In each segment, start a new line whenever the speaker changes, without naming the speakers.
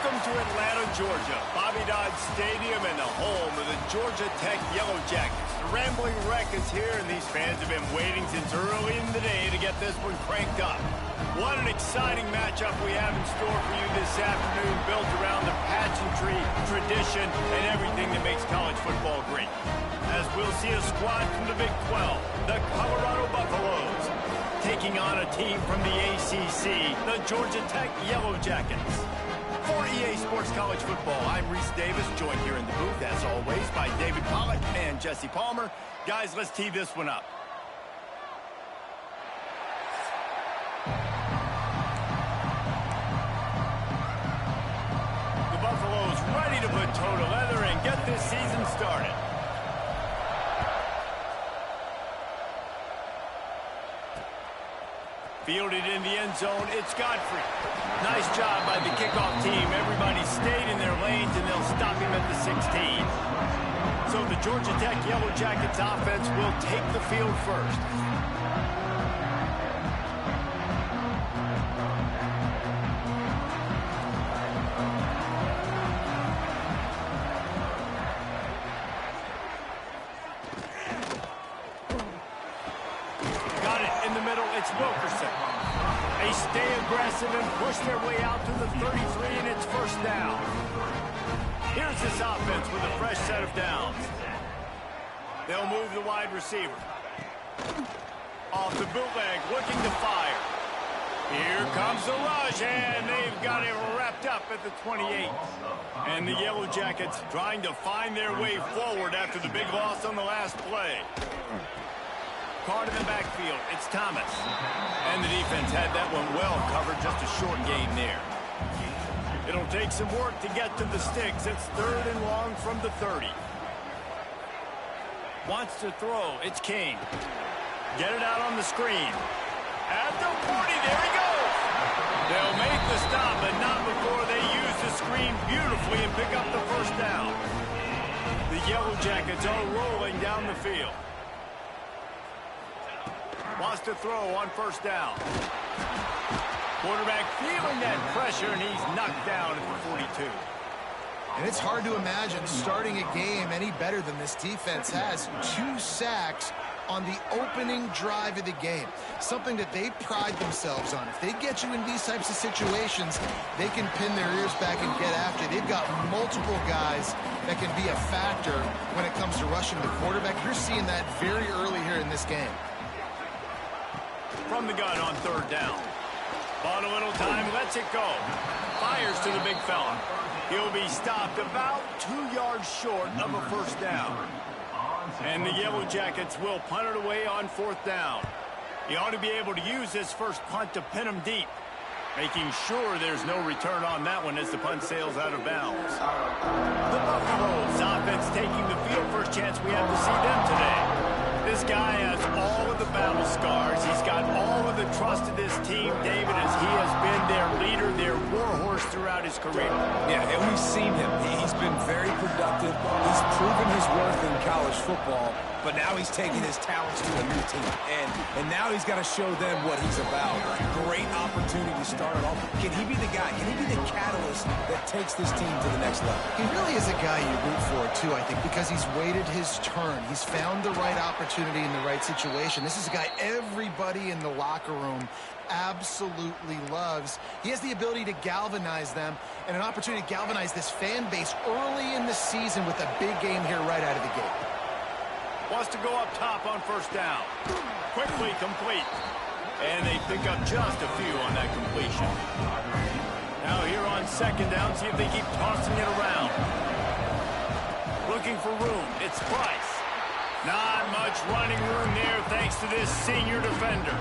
Welcome to Atlanta, Georgia, Bobby Dodd Stadium and the home of the Georgia Tech Yellow Jackets. The Rambling Wreck is here, and these fans have been waiting since early in the day to get this one cranked up. What an exciting matchup we have in store for you this afternoon, built around the pageantry, tradition, and everything that makes college football great. As we'll see a squad from the Big 12, the Colorado Buffaloes, taking on a team from the ACC, the Georgia Tech Yellow Jackets. For EA Sports College Football, I'm Reese Davis, joined here in the booth, as always, by David Pollack and Jesse Palmer. Guys, let's tee this one up. The Buffaloes ready to put toe to leather and get this season started. Fielded in the end zone, it's Godfrey. Nice job by the kickoff team. Everybody stayed in their lanes, and they'll stop him at the 16. So the Georgia Tech Yellow Jackets offense will take the field first. Got it in the middle, it's Wilkerson. They stay aggressive and push their way out to the 33, and it's first down. Here's this offense with a fresh set of downs. They'll move the wide receiver. Off the bootleg, looking to fire. Here comes the rush, and they've got it wrapped up at the 28. And the Yellow Jackets trying to find their way forward after the big loss on the last play. Card in the backfield, it's Thomas. And the defense had that one well covered, just a short gain there. It'll take some work to get to the sticks. It's 3rd and long from the 30. Wants to throw, it's King. Get it out on the screen. At the 40, there he goes. They'll make the stop, but not before they use the screen beautifully and pick up the first down. The Yellow Jackets are rolling down the field. Wants to throw on first down. Quarterback feeling that pressure, and he's knocked down at the 42.
And it's hard to imagine starting a game any better than this defense has. 2 sacks on the opening drive of the game. Something that they pride themselves on. If they get you in these types of situations, they can pin their ears back and get after it. They've got multiple guys that can be a factor when it comes to rushing the quarterback. You're seeing that very early here in this game.
From the gun on 3rd down. Bought a little time, lets it go. Fires to the big fella. He'll be stopped about 2 yards short of a first down. And the Yellow Jackets will punt it away on 4th down. He ought to be able to use this first punt to pin him deep, making sure there's no return on that one as the punt sails out of bounds. The Buffaloes offense taking the field. First chance we have to see them today. This guy has all of the battle scars. He's got all of the trust of this team, David, as he has been their leader, their warhorse throughout his career.
Yeah, and we've seen him. He's been very productive. He's proven his worth in college football, but now he's taking his talents to a new team. And now he's got to show them what he's about. Great opportunity to start it off. Can he be the guy? Can he be the catalyst that takes this team to the next level?
He really is a guy you root for, too, I think, because he's waited his turn. He's found the right opportunity in the right situation. This is a guy everybody in the locker room absolutely loves. He has the ability to galvanize them and an opportunity to galvanize this fan base early in the season with a big game here right out of the gate.
Wants to go up top on first down. Quickly complete. And they pick up just a few on that completion. Now here on 2nd down, see if they keep tossing it around. Looking for room. It's Price. Not much running room there thanks to this senior defender.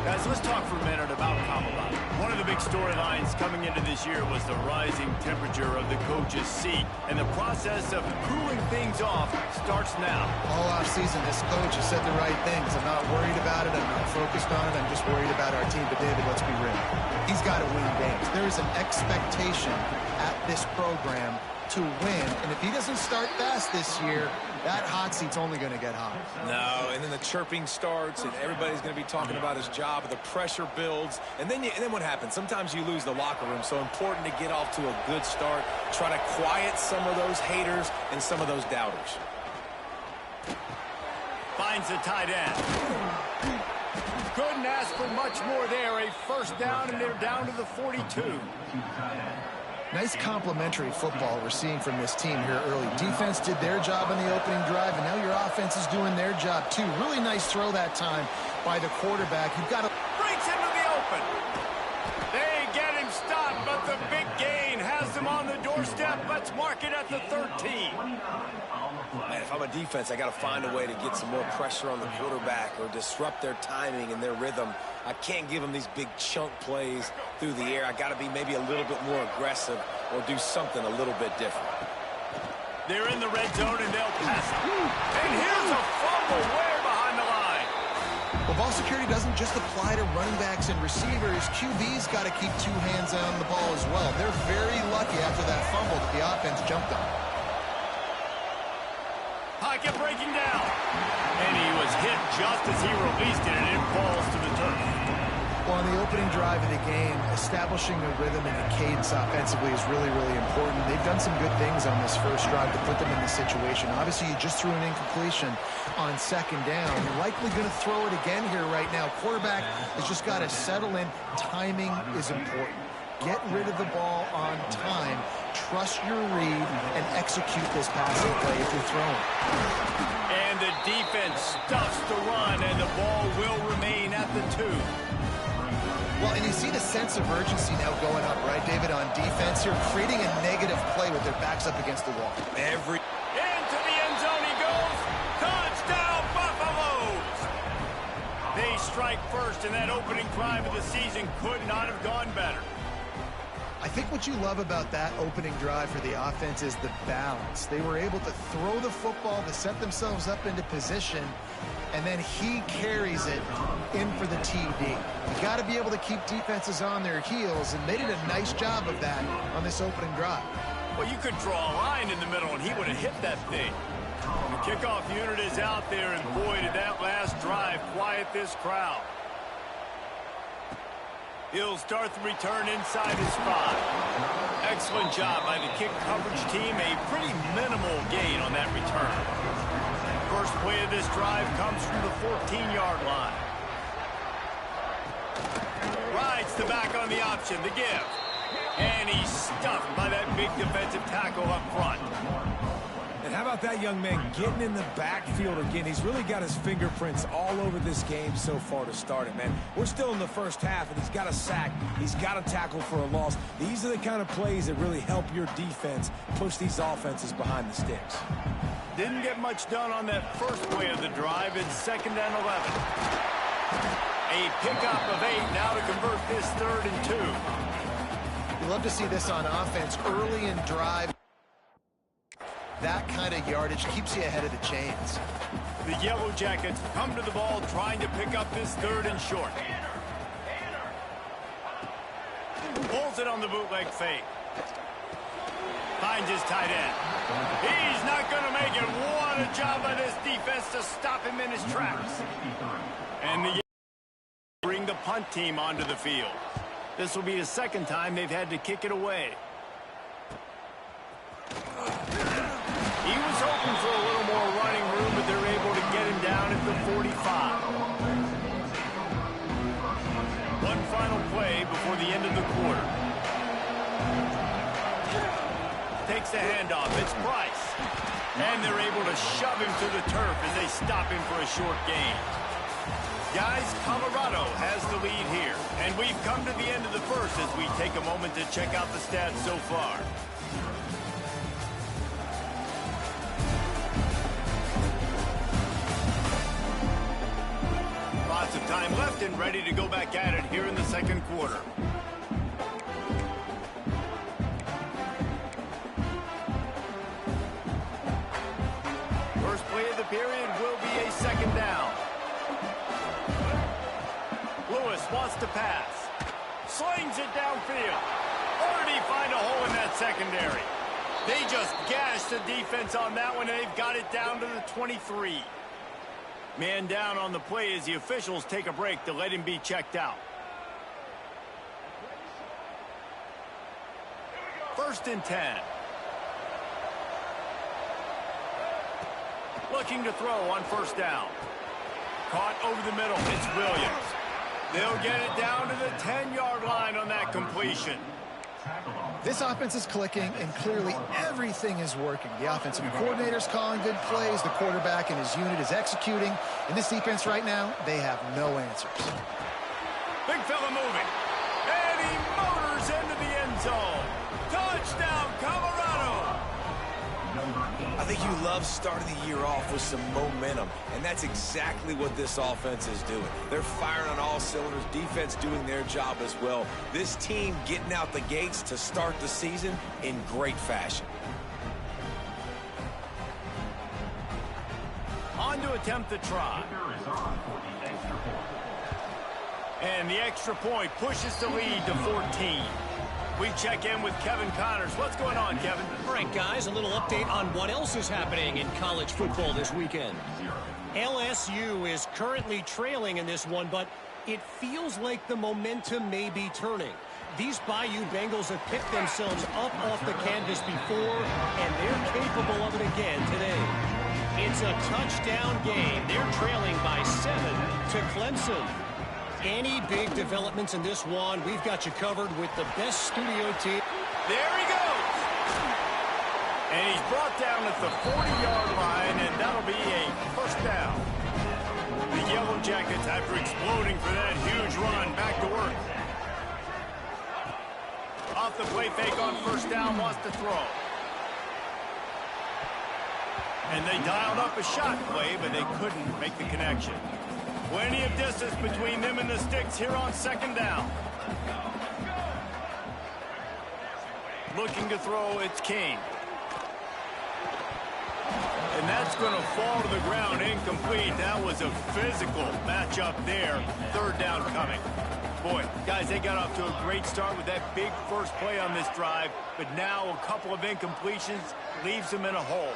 Guys, let's talk for a minute about Colorado. One of the big storylines coming into this year was the rising temperature of the coach's seat. And the process of cooling things off starts now.
All offseason, this coach has said the right things. I'm not worried about it. I'm not focused on it. I'm just worried about our team. But, David, let's be real. He's got to win games. There is an expectation at this program to win. And if he doesn't start fast this year, that hot seat's only going to get hot.
No, and then the chirping starts, and everybody's going to be talking about his job. The pressure builds, and then what happens? Sometimes you lose the locker room, so important to get off to a good start. Try to quiet some of those haters and some of those doubters.
Finds the tight end. Couldn't ask for much more there. A first down, and they're down to the 42.
Nice complimentary football we're seeing from this team here early. Defense did their job on the opening drive, and now your offense is doing their job too. Really nice throw that time by the quarterback. You've got to...
Breaks into the open. They get him stopped, but the big gain has them on the doorstep. Let's mark it at the 13.
Man, if I'm a defense, I got to find a way to get some more pressure on the quarterback or disrupt their timing and their rhythm. I can't give them these big chunk plays through the air. I got to be maybe a little bit more aggressive or do something a little bit different.
They're in the red zone, and they'll pass it. And here's a fumble way behind the line.
Well, ball security doesn't just apply to running backs and receivers. QB's got to keep two hands on the ball as well. They're very lucky after that fumble that the offense jumped on.
Pocket breaking down. And he was hit just as he released it, and it falls to the turf.
Well, on the opening drive of the game, establishing a rhythm and a cadence offensively is really, really important. They've done some good things on this first drive to put them in this situation. Obviously, you just threw an incompletion on second down. You're likely going to throw it again here right now. Quarterback has just got to settle in. Timing is important. Get rid of the ball on time. Trust your read and execute this passing play if you're throwing.
And the defense stuffs the run, and the ball will remain at the 2.
Well, and you see the sense of urgency now going up, right, David, on defense here, creating a negative play with their backs up against the wall.
Into the end zone he goes. Touchdown, Buffaloes! They strike first, and that opening drive of the season could not have gone better.
I think what you love about that opening drive for the offense is the balance. They were able to throw the football to set themselves up into position, and then he carries it in for the TD. You got to be able to keep defenses on their heels, and they did a nice job of that on this opening drive.
Well, you could draw a line in the middle, and he would have hit that thing. The kickoff unit is out there, and boy, did that last drive quiet this crowd. He'll start the return inside his 5. Excellent job by the kick coverage team. A pretty minimal gain on that return. First play of this drive comes from the 14-yard line. Rides the back on the option, the give. And he's stuffed by that big defensive tackle up front.
And how about that young man getting in the backfield again? He's really got his fingerprints all over this game so far to start it, man. We're still in the first half, and he's got a sack. He's got a tackle for a loss. These are the kind of plays that really help your defense push these offenses behind the sticks.
Didn't get much done on that first play of the drive. It's 2nd and 11. A pickup of 8 now to convert this 3rd and 2.
You love to see this on offense early in drive. That kind of yardage keeps you ahead of the chains.
The Yellow Jackets come to the ball trying to pick up this 3rd and short. Pulls it on the bootleg fake. Finds his tight end. He's not going to make it. What a job by this defense to stop him in his tracks. And the bring the punt team onto the field. This will be the 2nd time they've had to kick it away. He was hoping for a little more running room, but they're able to get him down at the 45. One final play before the end of the quarter. Takes the handoff. It's Price. And they're able to shove him to the turf as they stop him for a short gain. Guys, Colorado has the lead here. And we've come to the end of the first as we take a moment to check out the stats so far. Lots of time left and ready to go back at it here in the 2nd quarter. First play of the period will be a 2nd down. Lewis wants to pass. Slings it downfield. Or did he find a hole in that secondary? They just gashed the defense on that one, and they've got it down to the 23. Man down on the play as the officials take a break to let him be checked out. First and 10. Looking to throw on first down. Caught over the middle. It's Williams. They'll get it down to the 10-yard line on that completion.
This offense is clicking, and clearly everything is working. The offensive coordinator's calling good plays. The quarterback and his unit is executing. In this defense right now, they have no answers.
Big fella moving. And he motors into the end zone. Touchdown, Colorado.
I think you love starting the year off with some momentum, and that's exactly what this offense is doing. They're firing on all cylinders, defense doing their job as well. This team getting out the gates to start the season in great fashion.
On to attempt the try. And the extra point pushes the lead to 14. We check in with Kevin Connors. What's going on, Kevin?
All right, guys, a little update on what else is happening in college football this weekend. LSU is currently trailing in this one, but it feels like the momentum may be turning. These Bayou Bengals have picked themselves up off the canvas before, and they're capable of it again today. It's a touchdown game. They're trailing by 7 to Clemson. Any big developments in this one, we've got you covered with the best studio team.
There he goes. And he's brought down at the 40-yard line, and that'll be a first down. The Yellow Jackets, after exploding for that huge run, back to work. Off the play fake on first down, wants to throw. And they dialed up a shot play, but they couldn't make the connection. Plenty of distance between them and the sticks here on second down. Looking to throw, it's King. And that's going to fall to the ground incomplete. That was a physical matchup there. Third down coming. Boy, guys, they got off to a great start with that big first play on this drive, but now a couple of incompletions leaves them in a hole.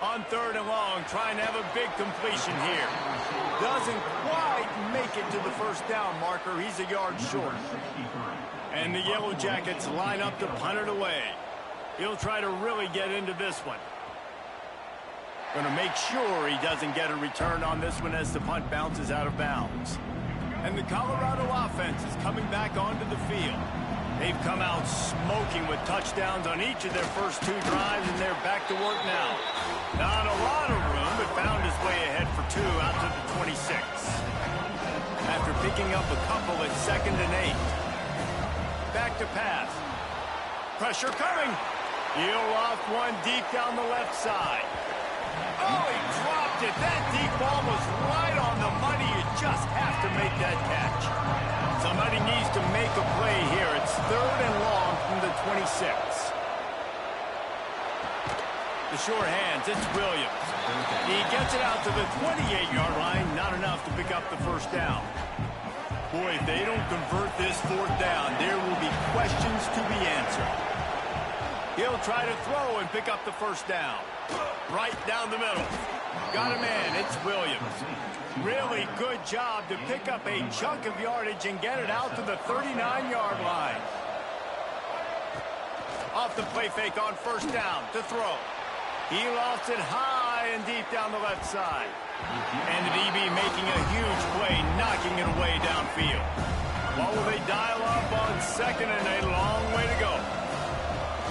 On third and long, trying to have a big completion here. Doesn't quite make it to the first down marker. He's a yard short. And the Yellow Jackets line up to punt it away. He'll try to really get into this one. Going to make sure he doesn't get a return on this one as the punt bounces out of bounds. And the Colorado offense is coming back onto the field. They've come out smoking with touchdowns on each of their first two drives, and they're back to work now. Not a lot of room, but found his way ahead for two out to the 26. After picking up a couple at 2nd and 8. Back to pass. Pressure coming. He'll loft one deep down the left side. Oh, he dropped it. That deep ball was right on the money. You just have to make that catch. Somebody needs to make a play here. It's 3rd and long from the 26. The short hands, it's Williams. He gets it out to the 28-yard line. Not enough to pick up the first down. Boy, if they don't convert this 4th down, there will be questions to be answered. He'll try to throw and pick up the first down. Right down the middle. Got a man, it's Williams. Really good job to pick up a chunk of yardage and get it out to the 39-yard line. Off the play fake on first down to throw. He lost it high and deep down the left side. And the DB making a huge play, knocking it away downfield. What will they dial up on 2nd and a long way to go?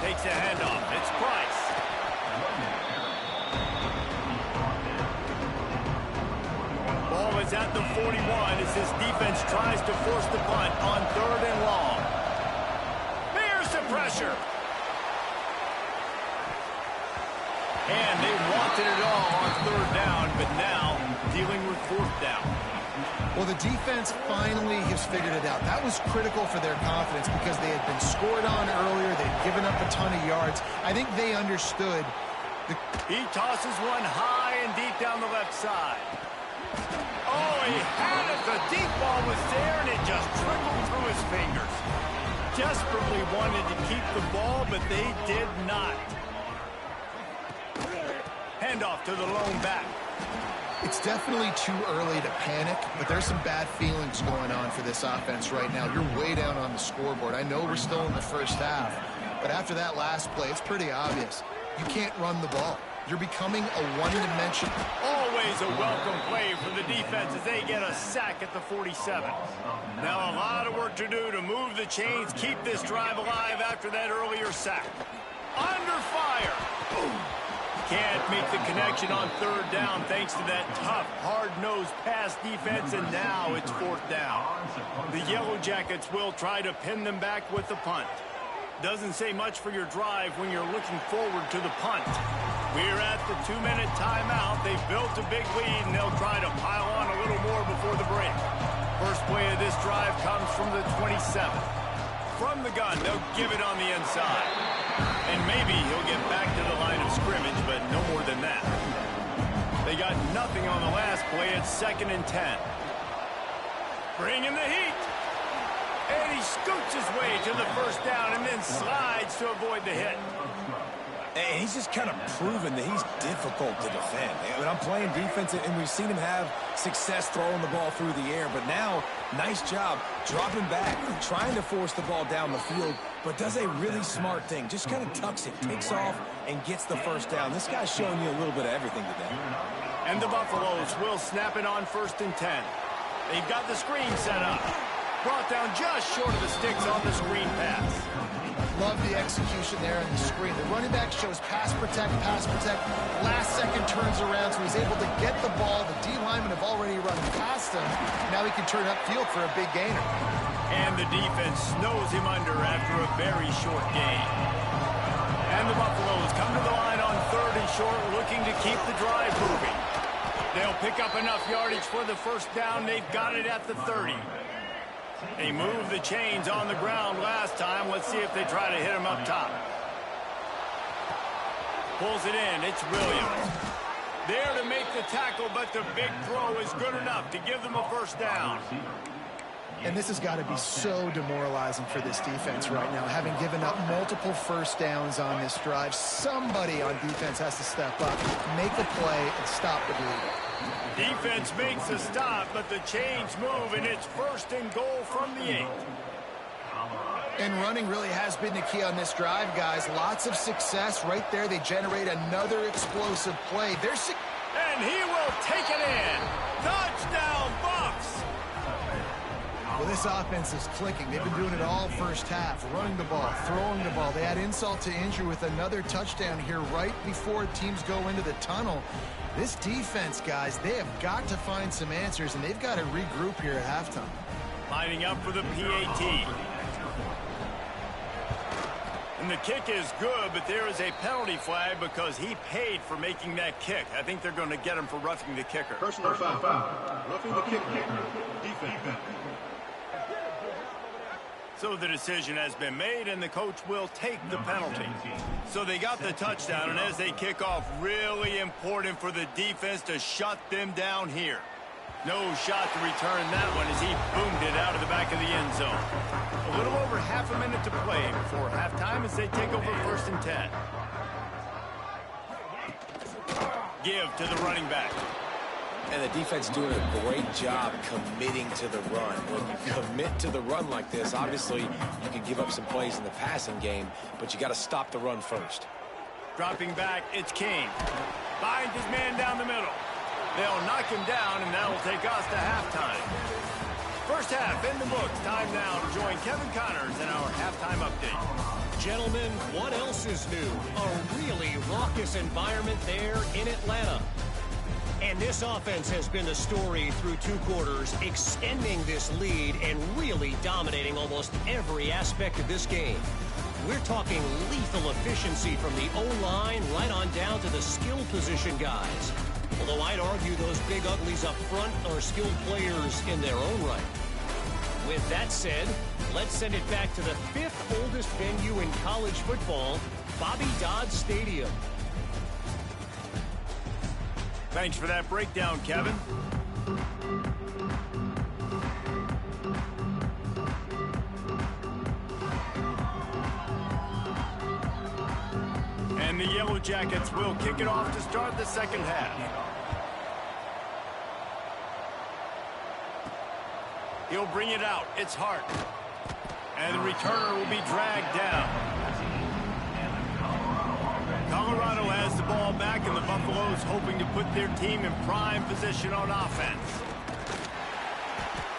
Takes a handoff. It's Price. Ball is at the 41 as this defense tries to force the punt on 3rd and long. Here's the pressure. And they wanted it all on 3rd down, but now dealing with 4th down.
Well, the defense finally has figured it out. That was critical for their confidence because they had been scored on earlier. They'd given up a ton of yards. I think they understood.
He tosses one high and deep down the left side. Oh, he had it. The deep ball was there, and it just trickled through his fingers. desperately wanted to keep the ball, but they did not. Handoff to the lone back.
It's definitely too early to panic, but there's some bad feelings going on for this offense right now. You're way down on the scoreboard. I know we're still in the first half, but after that last play, it's pretty obvious. You can't run the ball. You're becoming a one-dimensional.
Always a welcome play for the defense as they get a sack at the 47. Now a lot of work to do to move the chains, keep this drive alive after that earlier sack. Under fire. Can't make the connection on third down thanks to that tough, hard-nosed pass defense, and now it's fourth down. The Yellow Jackets will try to pin them back with the punt. Doesn't say much for your drive when you're looking forward to the punt. We're at the 2-minute timeout. They've built a big lead, and they'll try to pile on a little more before the break. First play of this drive comes from the 27. From the gun, they'll give it on the inside. And maybe he'll get back to the line of scrimmage, but no more than that. They got nothing on the last play. It's 2nd and 10. Bring in the heat. And he scoots his way to the first down and then slides to avoid the hit.
And he's just kind of proven that he's difficult to defend. When I'm playing defense, and we've seen him have success throwing the ball through the air, but now, nice job dropping back, trying to force the ball down the field, but does a really smart thing. Just kind of tucks it, takes off, and gets the first down. This guy's showing you a little bit of everything today.
And the Buffaloes will snap it on 1st and 10. They've got the screen set up. Brought down just short of the sticks on the screen pass.
Love the execution there on the screen. The running back shows pass protect. Last second turns around, so he's able to get the ball. The D linemen have already run past him. Now he can turn upfield for a big gainer.
And the defense snows him under after a very short gain. And the Buffaloes come to the line on 3rd and short, looking to keep the drive moving. They'll pick up enough yardage for the first down. They've got it at the 30. They moved the chains on the ground last time. Let's see if they try to hit him up top. Pulls it in. It's Williams. There to make the tackle, but the big throw is good enough to give them a first down.
And this has got to be so demoralizing for this defense right now. Having given up multiple first downs on this drive, somebody on defense has to step up, make a play, and stop the bleeding.
Defense makes a stop, but the chains move, and it's 1st and goal from the 8.
And running really has been the key on this drive, guys. Lots of success right there. They generate another explosive play.
And he will take it in. Touchdown, Buffs!
Well, this offense is clicking. They've been doing it all first half, running the ball, throwing the ball. They add insult to injury with another touchdown here right before teams go into the tunnel. This defense, guys, they have got to find some answers, and they've got to regroup here at halftime.
Lining up for the PAT. And the kick is good, but there is a penalty flag because he paid for making that kick. I think they're going to get him for roughing the kicker.
Personal foul. Roughing the kicker. Defense.
So the decision has been made, and the coach will take the penalty. So they got the touchdown, and as they kick off, really important for the defense to shut them down here. No shot to return that one as he boomed it out of the back of the end zone. A little over half a minute to play before halftime as they take over 1st and 10. Give to the running back.
And the defense doing a great job committing to the run. When you commit to the run like this, obviously you can give up some plays in the passing game, but you got to stop the run first.
Dropping back, it's King. Finds his man down the middle. They'll knock him down, and that'll take us to halftime. First half in the books. Time now to join Kevin Connors in our halftime update.
Gentlemen, what else is new? A really raucous environment there in Atlanta. And this offense has been the story through 2 quarters, extending this lead and really dominating almost every aspect of this game. We're talking lethal efficiency from the O-line right on down to the skill position guys. Although I'd argue those big uglies up front are skilled players in their own right. With that said, let's send it back to the 5th oldest venue in college football, Bobby Dodd Stadium.
Thanks for that breakdown, Kevin. And the Yellow Jackets will kick it off to start the second half. He'll bring it out. It's Hart. And the returner will be dragged down. Colorado has the ball back, and the Buffaloes hoping to put their team in prime position on offense.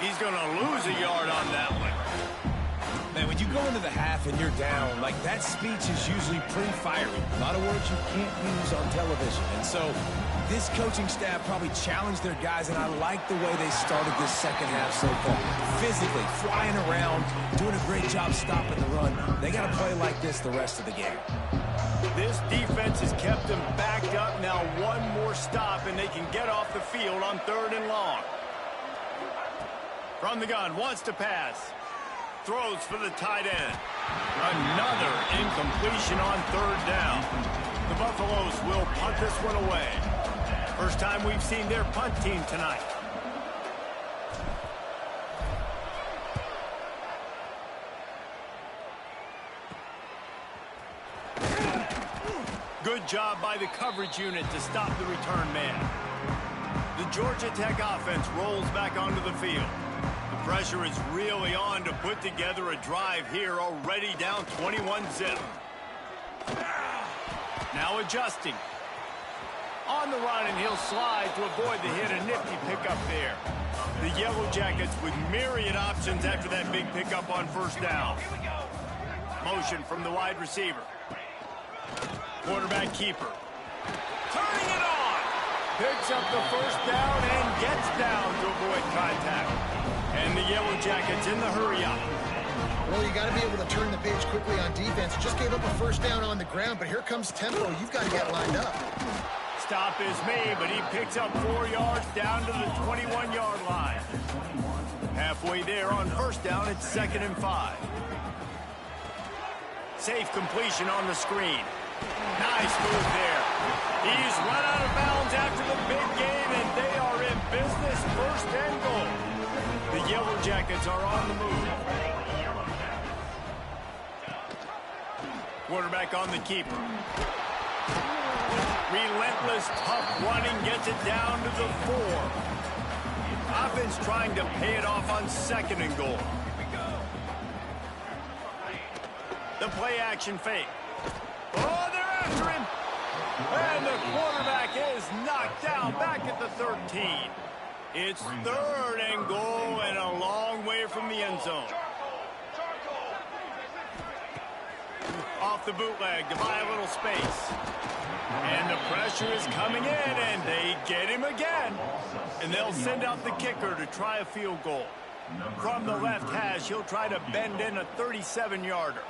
He's going to lose a yard on that one.
Man, when you go into the half and you're down, like, that speech is usually pretty fiery. A lot of words you can't use on television. And so this coaching staff probably challenged their guys, and I like the way they started this second half so far. Physically, flying around, doing a great job stopping the run. They got to play like this the rest of the game.
This defense has kept them backed up. Now one more stop, and they can get off the field on 3rd and long. From the gun, wants to pass. Throws for the tight end. Another incompletion on 3rd down. The Buffaloes will punt this one away. First time we've seen their punt team tonight. Good job by the coverage unit to stop the return man. The Georgia Tech offense rolls back onto the field. The pressure is really on to put together a drive here, already down 21-0. Now adjusting. On the run, and he'll slide to avoid the hit. A nifty pickup there. The Yellow Jackets with myriad options after that big pickup on 1st down. Motion from the wide receiver. Quarterback keeper. Turning it on. Picks up the 1st down and gets down to avoid contact. And the Yellow Jackets in the hurry-up.
Well, you got to be able to turn the page quickly on defense. Just gave up a 1st down on the ground, but here comes tempo. You've got to get lined up.
Stop is made, but he picks up 4 yards down to the 21-yard line. Halfway there on 1st down, it's 2nd and 5. Safe completion on the screen. Nice move there. He's run out of bounds after the big game, and they are in business. 1st and goal. The Yellow Jackets are on the move. Quarterback on the keeper. Relentless, tough running gets it down to the 4. Offense trying to pay it off on 2nd and goal. The play action fake. Oh, they're after him. And the quarterback is knocked down back at the 13. It's 3rd and goal and a long way from the end zone. Off the bootleg to buy a little space. And the pressure is coming in, and they get him again. And they'll send out the kicker to try a field goal. From the left hash, he'll try to bend in a 37-yarder.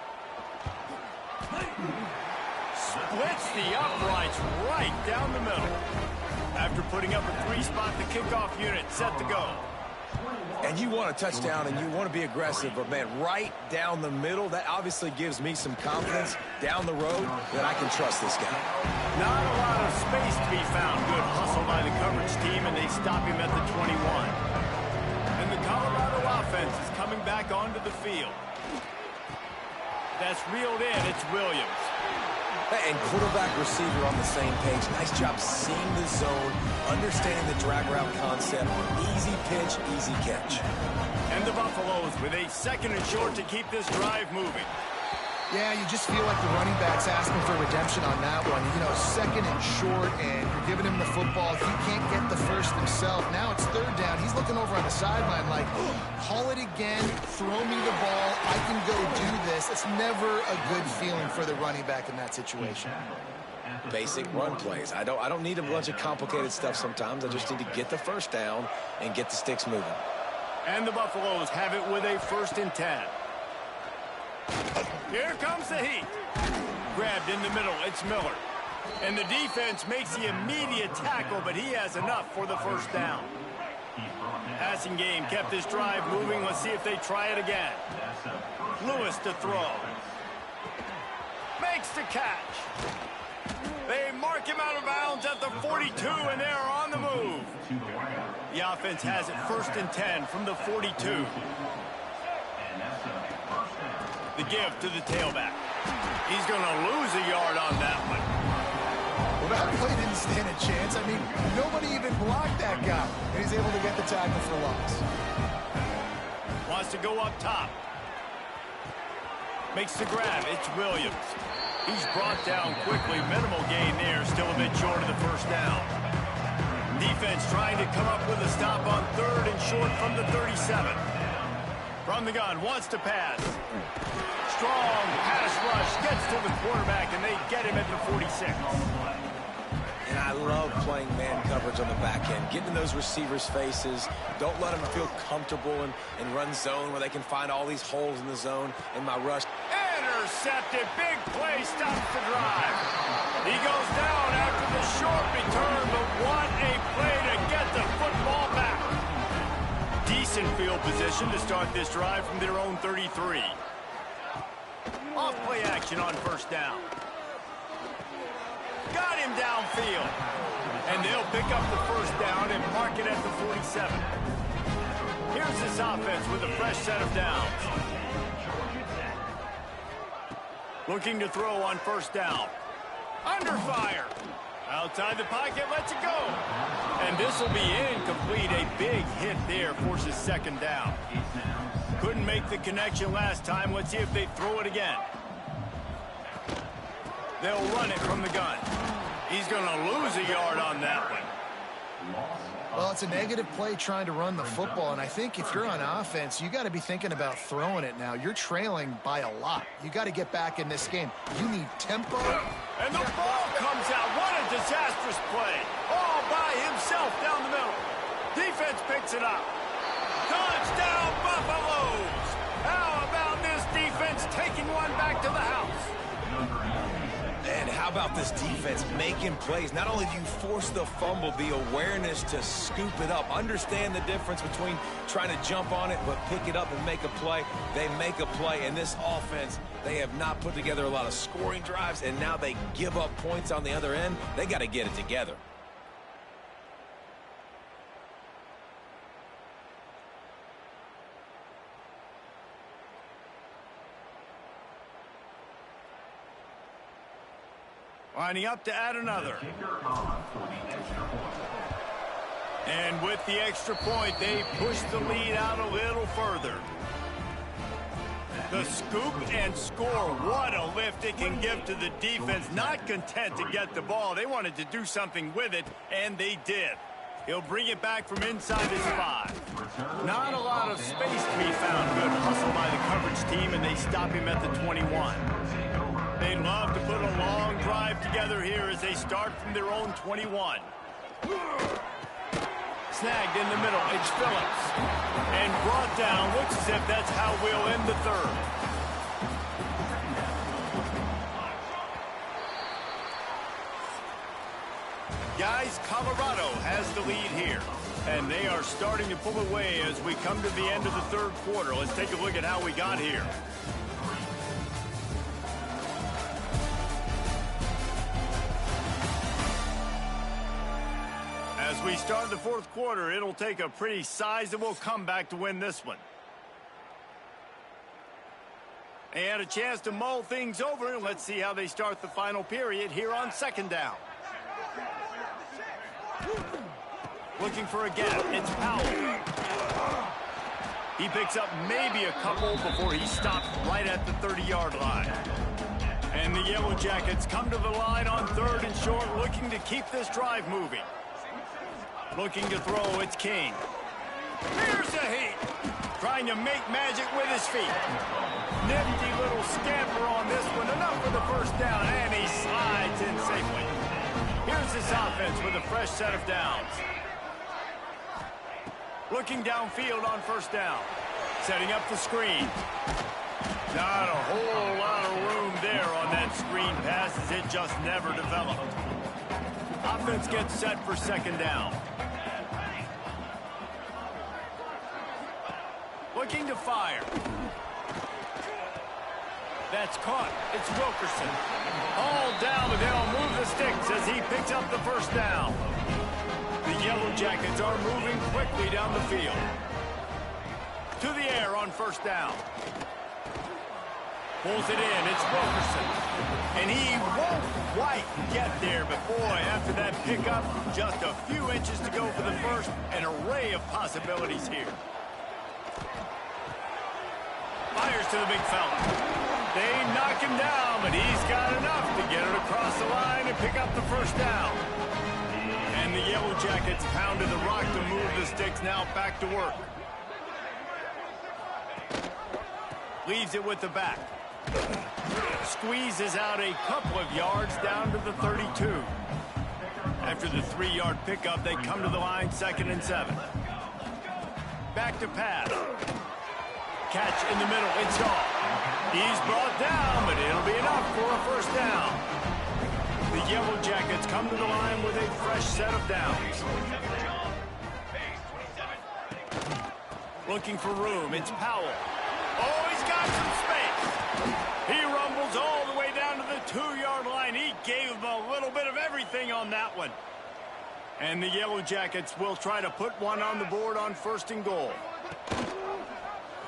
Splits the uprights right down the middle. After putting up a 3-spot, the kickoff unit set to go.
And you want a touchdown, and you want to be aggressive, but, man, right down the middle, that obviously gives me some confidence down the road that I can trust this guy.
Not a lot of space to be found. Good hustle by the coverage team, and they stop him at the 21. And the Colorado offense is coming back onto the field. That's reeled in. It's Williams.
And quarterback receiver on the same page. Nice job seeing the zone, understanding the drag route concept. Easy pitch, easy catch.
And the Buffaloes with a 2nd and short to keep this drive moving.
Yeah, you just feel like the running back's asking for redemption on that one. You know, 2nd and short, and you're giving him the football. He can't get the 1st himself. Now it's 3rd down. He's looking over on the sideline like, call it again, throw me the ball, I can go do this. It's never a good feeling for the running back in that situation.
Basic run plays. I don't need a bunch of complicated stuff sometimes. I just need to get the 1st down and get the sticks moving.
And the Buffaloes have it with a 1st and 10. Here comes the heat. Grabbed in the middle, it's Miller. And the defense makes the immediate tackle, but he has enough for the 1st down. Passing game kept this drive moving. Let's see if they try it again. Lewis to throw. Makes the catch. They mark him out of bounds at the 42, and they're on the move. The offense has it 1st and 10 from the 42. The give to the tailback. He's going to lose a yard on that one.
Well, that play didn't stand a chance. I mean, nobody even blocked that guy. And he's able to get the tackle for loss.
Wants to go up top. Makes the grab. It's Williams. He's brought down quickly. Minimal gain there. Still a bit short of the first down. Defense trying to come up with a stop on 3rd and short from the 37. From the gun. Wants to pass. Strong pass rush. Gets to the quarterback, and they get him at the 46.
And I love playing man coverage on the back end. Getting in those receivers' faces. Don't let them feel comfortable and run zone where they can find all these holes in the zone in my rush.
Intercepted. Big play. Stops the drive. He goes down after the short return, but what a play to get the football back. Decent field position to start this drive from their own 33. Off play action on first down. Got him downfield. And they'll pick up the first down and mark it at the 47. Here's this offense with a fresh set of downs. Looking to throw on first down. Under fire. Outside the pocket, lets it go. And this will be incomplete. A big hit there forces second down. Couldn't make the connection last time. Let's see if they throw it again. They'll run it from the gun. He's going to lose a yard on that one.
Well, it's a negative play trying to run the football, and I think if you're on offense, you got to be thinking about throwing it now. You're trailing by a lot. You got to get back in this game. You need tempo.
And the ball comes out. What a disastrous play. All by himself down the middle. Defense picks it up. Touchdown, Buffaloes. How about this defense taking one back to the house?
And how about this defense making plays? Not only do you force the fumble, the awareness to scoop it up. Understand the difference between trying to jump on it, but pick it up and make a play. They make a play. And this offense, they have not put together a lot of scoring drives, and now they give up points on the other end. They got to get it together.
Lining up to add another. And with the extra point, they push the lead out a little further. The scoop and score. What a lift it can give to the defense. Not content to get the ball. They wanted to do something with it, and they did. He'll bring it back from inside his 5. Not a lot of space to be found. Good hustle by the coverage team, and they stop him at the 21. They'd love to put a long drive together here as they start from their own 21. Snagged in the middle. It's Phillips. And brought down. Looks as if that's how we'll end the third. Guys, Colorado has the lead here. And they are starting to pull away as we come to the end of the third quarter. Let's take a look at how we got here. As we start the fourth quarter, it'll take a pretty sizable comeback to win this one. They had a chance to mull things over. Let's see how they start the final period here on second down. Looking for a gap. It's Powell. He picks up maybe a couple before he stops right at the 30-yard line. And the Yellow Jackets come to the line on 3rd and short, looking to keep this drive moving. Looking to throw, it's King. Here's a heat. Trying to make magic with his feet. Nifty little scamper on this one. Enough for the first down, and he slides in safely. Here's this offense with a fresh set of downs. Looking downfield on first down. Setting up the screen. Not a whole lot of room there on that screen pass as it just never developed. Offense gets set for second down. Looking to fire. That's caught. It's Wilkerson. All down, but they'll move the sticks as he picks up the first down. The Yellow Jackets are moving quickly down the field. To the air on first down. Pulls it in. It's Wilkerson. And he won't quite get there, but boy, after that pickup, just a few inches to go for the first. An array of possibilities here. Fires to the big fella. They knock him down, but he's got enough to get it across the line and pick up the first down. And the Yellow Jackets pounded the rock to move the sticks, now back to work. Leaves it with the back. Squeezes out a couple of yards down to the 32. After the 3-yard pickup, they come to the line 2nd and 7. Back to pass. Catch in the middle. It's off. He's brought down, but it'll be enough for a first down. The Yellow Jackets come to the line with a fresh set of downs. Looking for room. It's Powell. Oh, he's got some space. He rumbles all the way down to the 2-yard line. He gave him a little bit of everything on that one. And the Yellow Jackets will try to put one on the board on 1st and goal.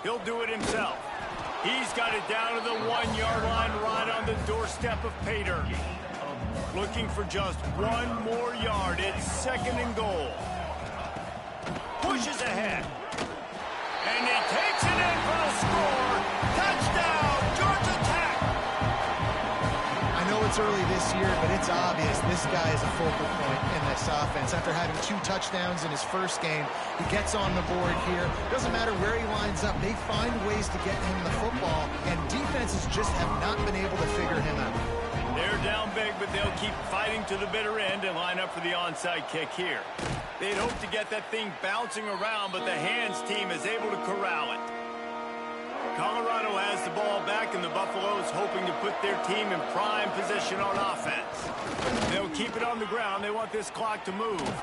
He'll do it himself. He's got it down to the 1-yard line right on the doorstep of Pater. Looking for just one more yard. It's 2nd and goal. Pushes ahead. And he takes it in for the score. Touchdown, Georgia Tech.
I know it's early this year, but it's obvious this guy is a focal point in this offense. After having 2 touchdowns in his first game, he gets on the board here. Doesn't matter where he lines up. They find ways to get him the football, and defenses just have not been able to figure him out.
They're down big, but they'll keep fighting to the bitter end and line up for the onside kick here. They'd hope to get that thing bouncing around, but the hands team is able to corral it. Colorado has the ball back, and the Buffaloes hoping to put their team in prime position on offense. They'll keep it on the ground. They want this clock to move.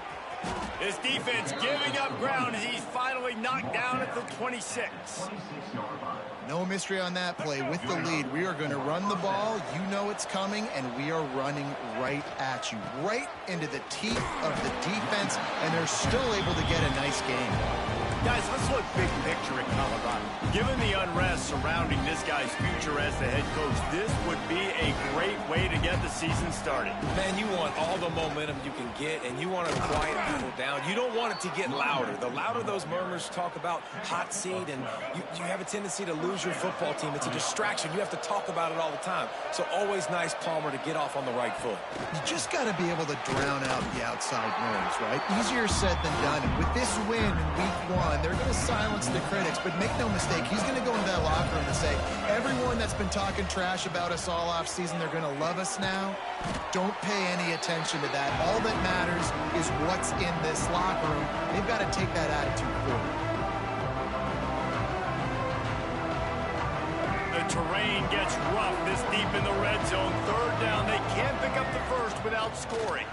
This defense giving up ground as he's finally knocked down at the 26.
No mystery on that play. With the lead, we are going to run the ball. You know it's coming, and we are running right at you, right into the teeth of the defense, and they're still able to get a nice game.
Guys, let's look big picture at Colorado. Given the unrest surrounding this guy's future as the head coach, this would be a great way to get the season started.
Man, you want all the momentum you can get, and you want to quiet people down. You don't want it to get louder. The louder those murmurs talk about hot seat, and you have a tendency to lose your football team. It's a distraction. You have to talk about it all the time. So always nice, Palmer, to get off on the right foot.
You just got to be able to drown out the outside noise, right? Easier said than done. And with this win in week 1, they're going to silence the critics, but make no mistake, he's going to go into that locker room and say, everyone that's been talking trash about us all off season, they're going to love us now. Don't pay any attention to that. All that matters is what's in this locker room. They've got to take that attitude forward.
The terrain gets rough this deep in the red zone. 3rd down, they can't pick up the first without scoring.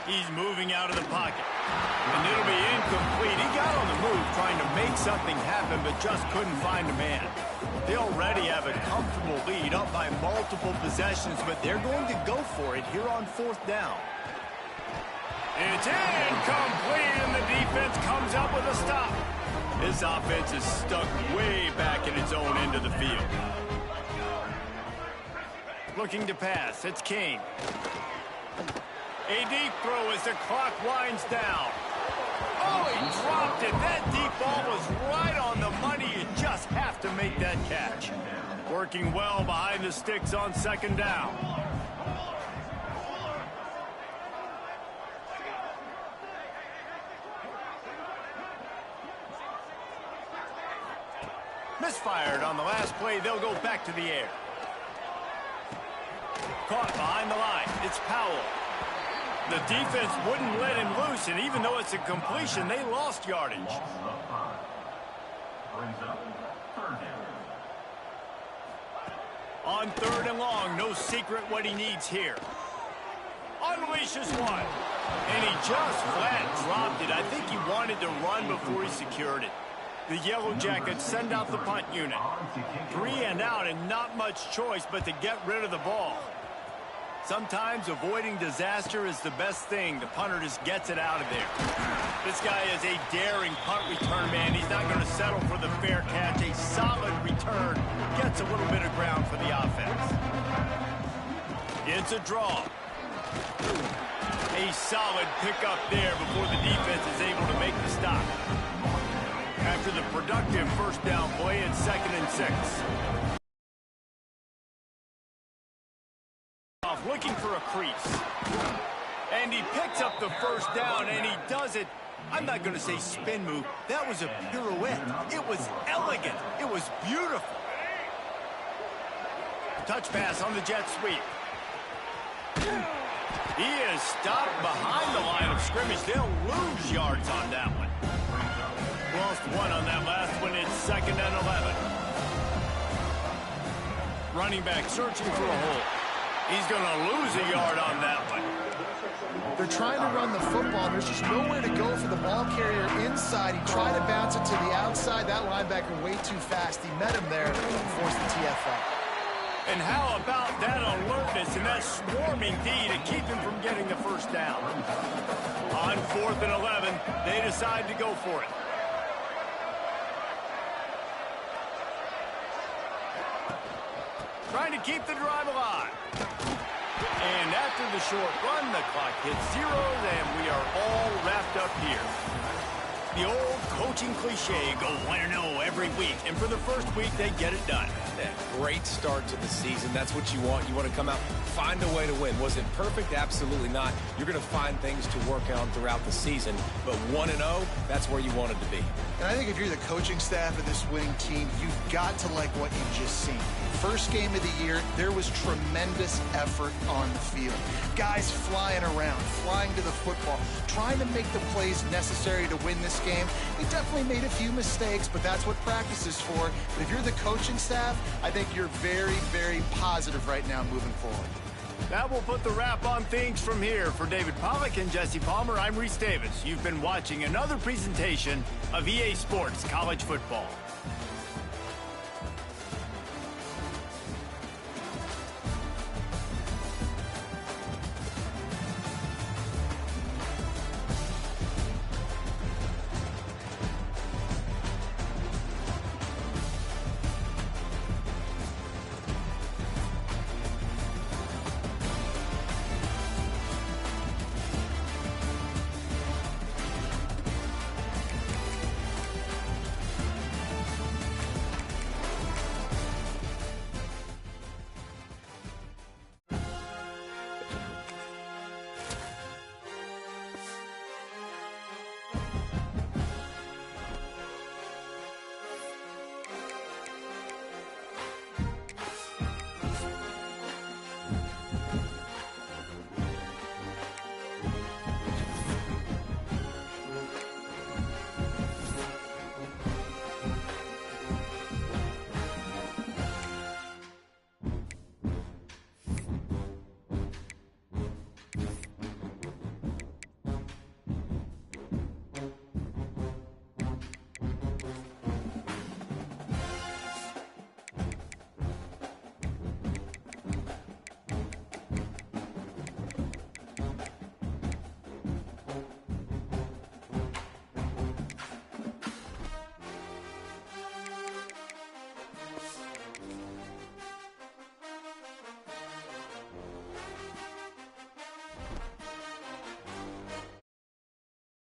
He's moving out of the pocket. And it'll be incomplete. He got on the move trying to make something happen, but just couldn't find a man. They already have a comfortable lead up by multiple possessions, but they're going to go for it here on 4th down. It's incomplete, and the defense comes up with a stop. This offense is stuck way back in its own end of the field. Looking to pass. It's King. A deep throw as the clock winds down. Oh, he dropped it. That deep ball was right on the money. You just have to make that catch. Working well behind the sticks on 2nd down. Misfired on the last play. They'll go back to the air. Caught behind the line. It's Powell. The defense wouldn't let him loose, and even though it's a completion, they lost yardage. On 3rd and long, no secret what he needs here. Unleashes one, and he just flat dropped it. I think he wanted to run before he secured it. The Yellow Jackets send out the punt unit. 3 and out, and not much choice but to get rid of the ball. Sometimes avoiding disaster is the best thing. The punter just gets it out of there. This guy is a daring punt return man. He's not going to settle for the fair catch. A solid return gets a little bit of ground for the offense. It's a draw. A solid pickup there before the defense is able to make the stop. After the productive first down play, it's 2nd and 6. Looking for a crease. And he picks up the first down, and he does it. I'm not going to say spin move. That was a pirouette. It was elegant. It was beautiful. Touch pass on the jet sweep. He is stopped behind the line of scrimmage. They'll lose yards on that one. Lost 1 on that last one. It's 2nd and 11. Running back searching for a hole. He's going to lose a yard on that one.
They're trying to run the football, and there's just nowhere to go for the ball carrier inside. He tried to bounce it to the outside. That linebacker way too fast. He met him there and forced the TFL.
And how about that alertness and that swarming D to keep him from getting the first down? On 4th and 11, they decide to go for it. Trying to keep the drive alive. And after the short run, the clock hits 0, and we are all wrapped up here. The old coaching cliche, go 1-0 every week. And for the first week, they get it done.
Yeah, great start to the season. That's what you want. You want to come out, find a way to win. Was it perfect? Absolutely not. You're going to find things to work on throughout the season. But 1-0, that's where you wanted to be.
And I think if you're the coaching staff of this winning team, you've got to like what you've just seen. First game of the year, there was tremendous effort on the field. Guys flying around, flying to the football, trying to make the plays necessary to win this game. They definitely made a few mistakes, but that's what practice is for. But if you're the coaching staff, I think you're very, very positive right now moving forward.
That will put the wrap on things from here. For David Pollack and Jesse Palmer, I'm Reese Davis. You've been watching another presentation of EA Sports College Football.